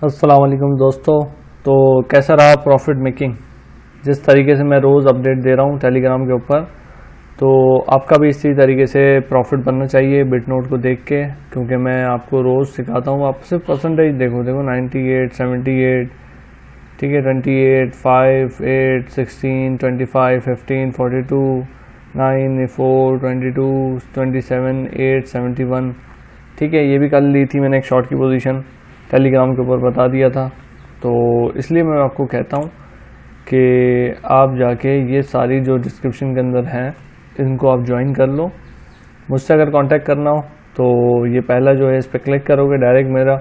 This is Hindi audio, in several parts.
अस्सलाम वालेकुम दोस्तों। तो कैसा रहा प्रॉफिट मेकिंग। जिस तरीके से मैं रोज़ अपडेट दे रहा हूँ टेलीग्राम के ऊपर, तो आपका भी इसी तरीके से प्रॉफिट बनना चाहिए बिटनोट को देख के, क्योंकि मैं आपको रोज़ सिखाता हूँ। आप सिर्फ परसेंटेज देखो 98, 78, ठीक है, 28, 5, 8, 16, 25, 15, 42, 9, 4, 22, 27, 8, 71, ठीक है। ये भी कल ली थी मैंने एक शॉर्ट की पोजीशन, टेलीग्राम के ऊपर बता दिया था। तो इसलिए मैं आपको कहता हूँ कि आप जाके ये सारी जो डिस्क्रिप्शन के अंदर हैं इनको आप ज्वाइन कर लो। मुझसे अगर कांटेक्ट करना हो तो ये पहला जो है इस पर क्लिक करोगे, डायरेक्ट मेरा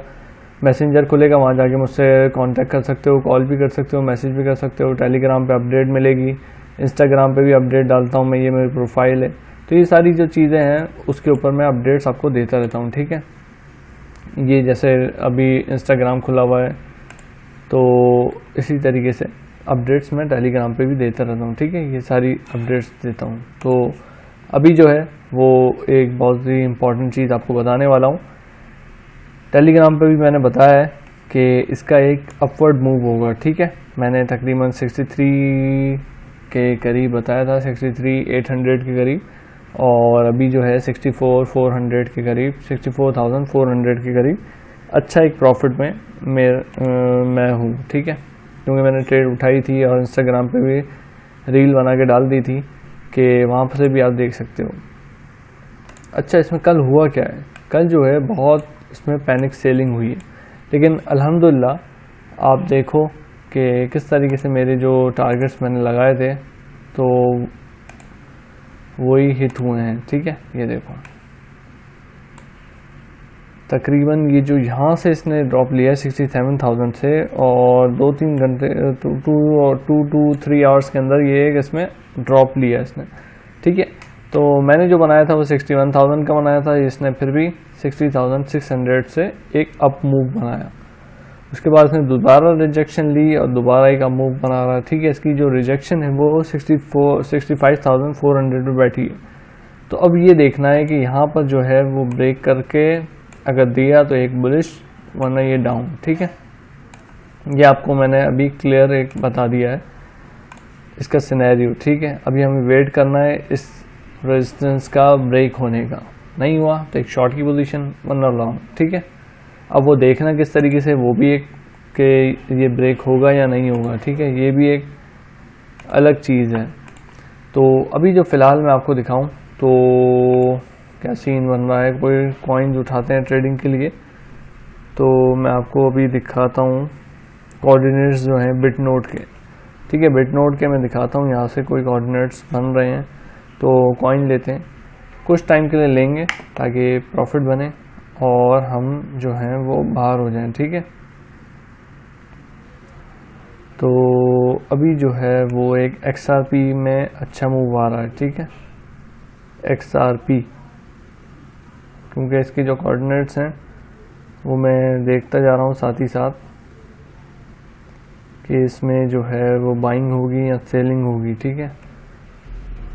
मैसेंजर खुलेगा, वहाँ जाके मुझसे कांटेक्ट कर सकते हो, कॉल भी कर सकते हो, मैसेज भी कर सकते हो। टेलीग्राम पे अपडेट मिलेगी, इंस्टाग्राम पे भी अपडेट डालता हूँ मैं, ये मेरी प्रोफाइल है। तो ये सारी जो चीज़ें हैं उसके ऊपर मैं अपडेट्स आपको देता रहता हूँ, ठीक है। ये जैसे अभी इंस्टाग्राम खुला हुआ है, तो इसी तरीके से अपडेट्स मैं टेलीग्राम पे भी देता रहता हूँ, ठीक है। ये सारी अपडेट्स देता हूँ। तो अभी जो है वो एक बहुत ही इम्पॉर्टेंट चीज़ आपको बताने वाला हूँ। टेलीग्राम पे भी मैंने बताया है कि इसका एक अपवर्ड मूव होगा, ठीक है। मैंने तकरीबन 63 के करीब बताया था, 63,800 के करीब, और अभी जो है 64,400 के करीब, 64,400 के करीब अच्छा एक प्रॉफिट में मैं हूँ, ठीक है। क्योंकि मैंने ट्रेड उठाई थी और इंस्टाग्राम पे भी रील बना के डाल दी थी कि वहाँ से भी आप देख सकते हो। अच्छा, इसमें कल हुआ क्या है, कल जो है बहुत इसमें पैनिक सेलिंग हुई है, लेकिन अल्हम्दुलिल्लाह आप देखो कि किस तरीके से मेरे जो टारगेट्स मैंने लगाए थे तो वही हिट हुए हैं, ठीक है। ये देखो तकरीबन ये जो यहाँ से इसने ड्रॉप लिया है 67,000 से, और 2-3 घंटे 2-3 आवर्स के अंदर ये एक इसमें ड्रॉप लिया है इसने, ठीक है। तो मैंने जो बनाया था वो 61,000 का बनाया था, इसने फिर भी 60,600 से एक अप मूव बनाया। उसके बाद इसने दोबारा रिजेक्शन ली और दोबारा एक अप मूव बना रहा है, ठीक है। इसकी जो रिजेक्शन है वो 65,400 पे बैठी है। तो अब ये देखना है कि यहाँ पर जो है वो ब्रेक करके अगर दिया तो एक बुलिश, वरना ये डाउन, ठीक है। ये आपको मैंने अभी क्लियर एक बता दिया है इसका सिनेरियो, ठीक है। अभी हमें वेट करना है इस रेजिस्टेंस का ब्रेक होने का। नहीं हुआ तो एक शॉर्ट की पोजीशन, वरना लॉन्ग, ठीक है। अब वो देखना किस तरीके से, वो भी एक कि ये ब्रेक होगा या नहीं होगा, ठीक है। ये भी एक अलग चीज़ है। तो अभी जो फ़िलहाल मैं आपको दिखाऊं तो क्या सीन बन रहा है, कोई कॉइन्स उठाते हैं ट्रेडिंग के लिए, तो मैं आपको अभी दिखाता हूँ कोऑर्डिनेट्स जो हैं बिटनोट के, ठीक है। बिटनोट के मैं दिखाता हूँ, यहाँ से कोई कोऑर्डिनेट्स बन रहे हैं तो कॉइन लेते हैं, कुछ टाइम के लिए लेंगे ताकि प्रॉफिट बने और हम जो हैं वो बाहर हो जाएं, ठीक है। तो अभी जो है वो एक XRP में अच्छा मूव आ रहा है, ठीक है। XRP, क्योंकि इसके जो कोऑर्डिनेट्स हैं वो मैं देखता जा रहा हूँ साथ ही साथ कि इसमें जो है वो बाइंग होगी या सेलिंग होगी, ठीक है।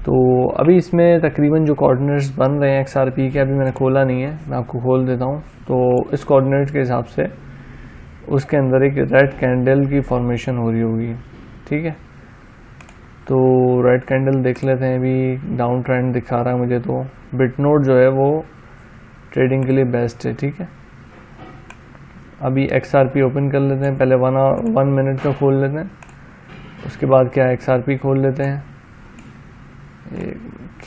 तो अभी इसमें तकरीबन जो कोऑर्डिनेट्स बन रहे हैं XRP के, अभी मैंने खोला नहीं है, मैं आपको खोल देता हूँ। तो इस कोऑर्डिनेट के हिसाब से उसके अंदर एक रेड कैंडल की फॉर्मेशन हो रही होगी, ठीक है। तो रेड कैंडल देख लेते हैं, अभी डाउन ट्रेंड दिखा रहा है मुझे, तो बिटनोट जो है वो ट्रेडिंग के लिए बेस्ट है, ठीक है। अभी XRP ओपन कर लेते हैं, पहले 1 मिनट का खोल लेते हैं, उसके बाद क्या XRP खोल लेते हैं। एक मिनट,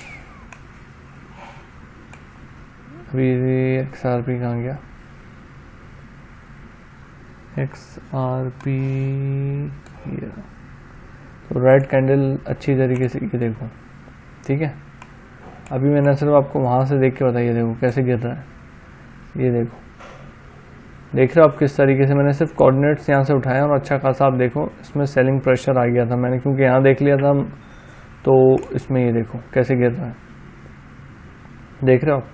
अभी XRP कहाँ गया, XRP ये, तो रेड कैंडल अच्छी तरीके से ये देखो, ठीक है। अभी मैंने सिर्फ आपको वहाँ से देख के बताइए, देखो कैसे गिर रहा है, ये देखो, देख रहे हो आप किस तरीके से। मैंने सिर्फ कोऑर्डिनेट्स यहाँ से उठाए और अच्छा खासा आप देखो इसमें सेलिंग प्रेशर आ गया था मैंने, क्योंकि यहाँ देख लिया था, तो इसमें ये देखो कैसे गिर रहा है, देख रहे हो आप।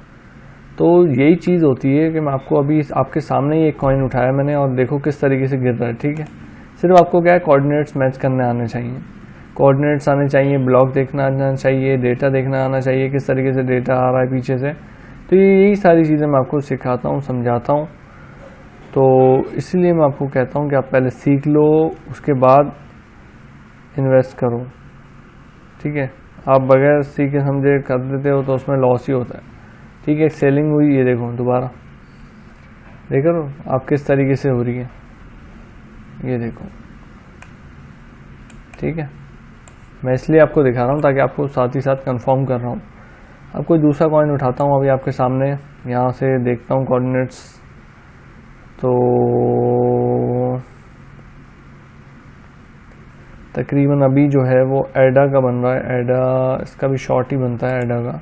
तो यही चीज़ होती है कि मैं आपको अभी आपके सामने ही एक कॉइन उठाया मैंने और देखो किस तरीके से गिर रहा है, ठीक है। सिर्फ आपको क्या है, कोऑर्डिनेट्स मैच करने आने चाहिए, कोऑर्डिनेट्स आने चाहिए, ब्लॉक देखना आना चाहिए, डेटा देखना आना चाहिए, किस तरीके से डेटा आ रहा है पीछे से। तो यही सारी चीज़ें मैं आपको सिखाता हूँ, समझाता हूँ। तो इसीलिए मैं आपको कहता हूँ कि आप पहले सीख लो, उसके बाद इन्वेस्ट करो। ठीक है, आप बगैर सीखे समझे कर देते हो तो उसमें लॉस ही होता है। ठीक है, सेलिंग हुई, ये देखो दोबारा देख रहे हो आप किस तरीके से हो रही है, ये देखो। ठीक है, मैं इसलिए आपको दिखा रहा हूँ ताकि आपको साथ ही साथ कंफर्म कर रहा हूँ। अब कोई दूसरा कॉइन उठाता हूँ अभी आपके सामने, यहाँ से देखता हूँ कोऑर्डिनेट्स। तो तकरीबन अभी जो है वो एडा का बन रहा है, एडा इसका भी शॉर्ट ही बनता है एडा का।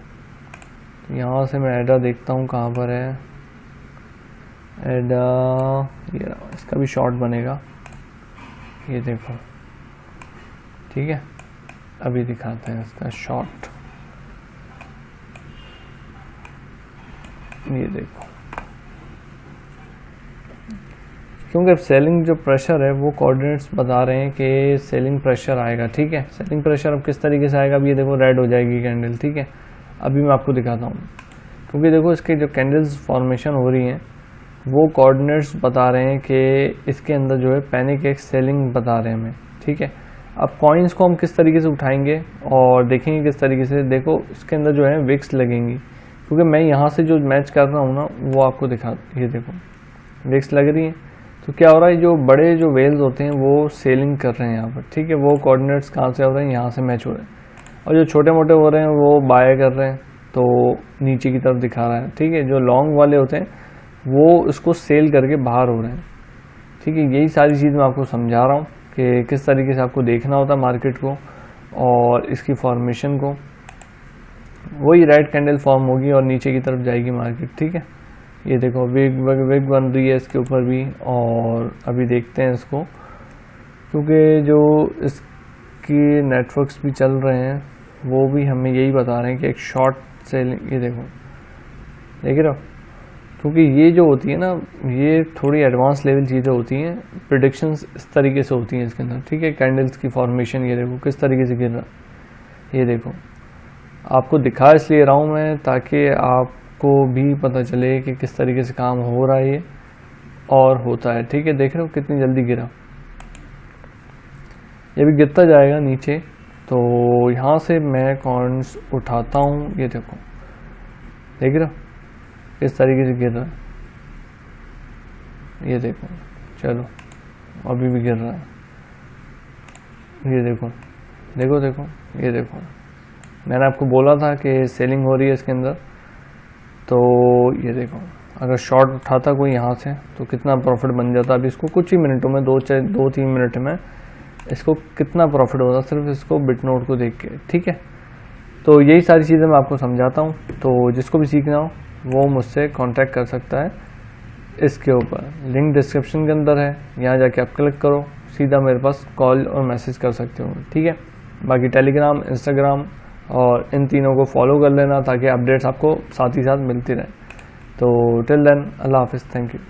तो यहाँ से मैं एडा देखता हूँ कहाँ पर है एडा, ये इसका भी शॉर्ट बनेगा, ये देखो। ठीक है, अभी दिखाते हैं इसका शॉर्ट, ये देखो। क्योंकि अब सेलिंग जो प्रेशर है वो कोऑर्डिनेट्स बता रहे हैं कि सेलिंग प्रेशर आएगा। ठीक है, सेलिंग प्रेशर अब किस तरीके से आएगा, अब ये देखो रेड हो जाएगी कैंडल। ठीक है, अभी मैं आपको दिखाता हूँ, क्योंकि देखो इसके जो कैंडल्स फॉर्मेशन हो रही हैं वो कोऑर्डिनेट्स बता रहे हैं कि इसके अंदर जो है पैनिक एक सेलिंग बता रहे हैं हमें। ठीक है, अब कॉइन्स को हम किस तरीके से उठाएंगे और देखेंगे किस तरीके से। देखो इसके अंदर जो है विक्स लगेंगी, क्योंकि मैं यहाँ से जो मैच कर रहा हूँ ना वो आपको दिखा, ये देखो विक्स लग रही है। तो क्या हो रहा है, जो बड़े जो वेल्स होते हैं वो सेलिंग कर रहे हैं यहाँ पर। ठीक है, वो कोऑर्डिनेट्स कहाँ से हो रहे हैं, यहाँ से मैच हो रहे हैं। और जो छोटे मोटे हो रहे हैं वो बाय कर रहे हैं, तो नीचे की तरफ दिखा रहा है। ठीक है, जो लॉन्ग वाले होते हैं वो इसको सेल करके बाहर हो रहे हैं। ठीक है, यही सारी चीज़ मैं आपको समझा रहा हूँ कि किस तरीके से आपको देखना होता है मार्केट को और इसकी फॉर्मेशन को। वही रेड कैंडल फॉर्म होगी और नीचे की तरफ जाएगी मार्केट। ठीक है, ये देखो विग बन रही है इसके ऊपर भी, और अभी देखते हैं इसको, क्योंकि जो इसकी नेटवर्क्स भी चल रहे हैं वो भी हमें यही बता रहे हैं कि एक शॉर्ट सेलिंग, ये देखो देख रहे हो। क्योंकि ये जो होती है ना, ये थोड़ी एडवांस लेवल चीज़ें होती हैं, प्रिडिक्शंस इस तरीके से होती हैं इसके अंदर। ठीक है, कैंडल्स की फॉर्मेशन ये देखो किस तरीके से गिर रहा है, ये देखो। आपको दिखा इसलिए रहा हूँ मैं ताकि आपको भी पता चले कि किस तरीके से काम हो रहा है ये और होता है। ठीक है, देख रहे हो कितनी जल्दी गिरा, ये भी गिरता जाएगा नीचे। तो यहाँ से मैं कॉइन्स उठाता हूँ, ये देखो देख रहे हो किस तरीके से गिर रहा है, ये देखो। चलो अभी भी गिर रहा है, ये देखो देखो देखो, ये देखो। मैंने आपको बोला था कि सेलिंग हो रही है इसके अंदर, तो ये देखो अगर शॉर्ट उठाता कोई यहाँ से तो कितना प्रॉफिट बन जाता। अभी इसको कुछ ही मिनटों में 2-3 मिनट में इसको कितना प्रॉफिट होता सिर्फ इसको बिटनोट को देख के। ठीक है, तो यही सारी चीज़ें मैं आपको समझाता हूँ। तो जिसको भी सीखना हो वो मुझसे कांटेक्ट कर सकता है इसके ऊपर, लिंक डिस्क्रिप्शन के अंदर है, यहाँ जाके आप क्लिक करो, सीधा मेरे पास कॉल और मैसेज कर सकते हो। ठीक है, बाकी टेलीग्राम, इंस्टाग्राम और इन तीनों को फॉलो कर लेना ताकि अपडेट्स आपको साथ ही साथ मिलती रहे। तो टिल देन, अल्लाह हाफिज़, थैंक यू।